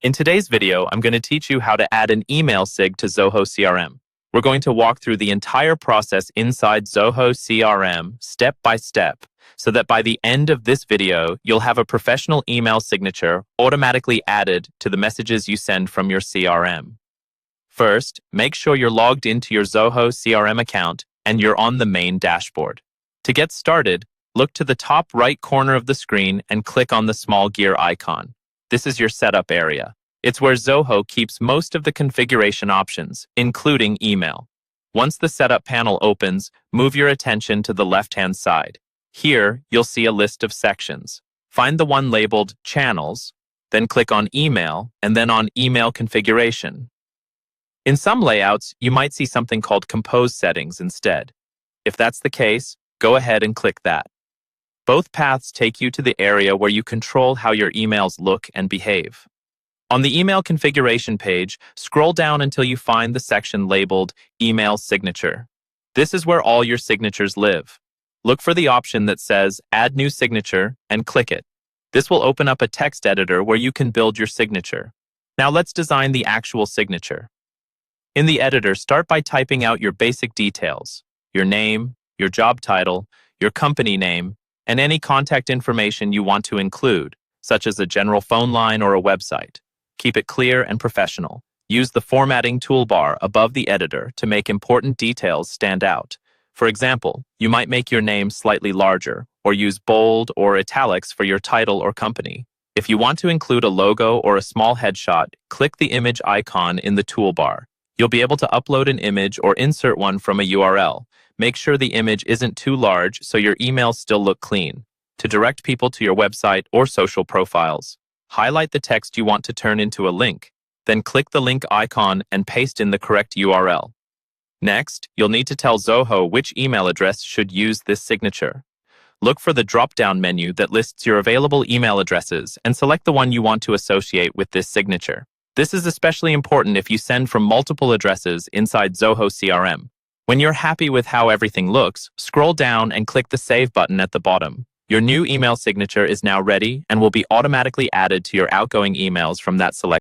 In today's video, I'm going to teach you how to add an email sig to Zoho CRM. We're going to walk through the entire process inside Zoho CRM step by step, so that by the end of this video, you'll have a professional email signature automatically added to the messages you send from your CRM. First, make sure you're logged into your Zoho CRM account and you're on the main dashboard. To get started, look to the top right corner of the screen and click on the small gear icon. This is your setup area. It's where Zoho keeps most of the configuration options, including email. Once the setup panel opens, move your attention to the left-hand side. Here, you'll see a list of sections. Find the one labeled Channels, then click on Email, and then on Email Configuration. In some layouts, you might see something called Compose Settings instead. If that's the case, go ahead and click that. Both paths take you to the area where you control how your emails look and behave. On the email configuration page, scroll down until you find the section labeled Email Signature. This is where all your signatures live. Look for the option that says Add New Signature and click it. This will open up a text editor where you can build your signature. Now let's design the actual signature. In the editor, start by typing out your basic details, your name, your job title, your company name, and any contact information you want to include, such as a general phone line or a website. Keep it clear and professional. Use the formatting toolbar above the editor to make important details stand out. For example, you might make your name slightly larger, or use bold or italics for your title or company. If you want to include a logo or a small headshot, click the image icon in the toolbar. You'll be able to upload an image or insert one from a URL. Make sure the image isn't too large so your emails still look clean. To direct people to your website or social profiles, highlight the text you want to turn into a link, then click the link icon and paste in the correct URL. Next, you'll need to tell Zoho which email address should use this signature. Look for the drop-down menu that lists your available email addresses and select the one you want to associate with this signature. This is especially important if you send from multiple addresses inside Zoho CRM. When you're happy with how everything looks, scroll down and click the Save button at the bottom. Your new email signature is now ready and will be automatically added to your outgoing emails from that select.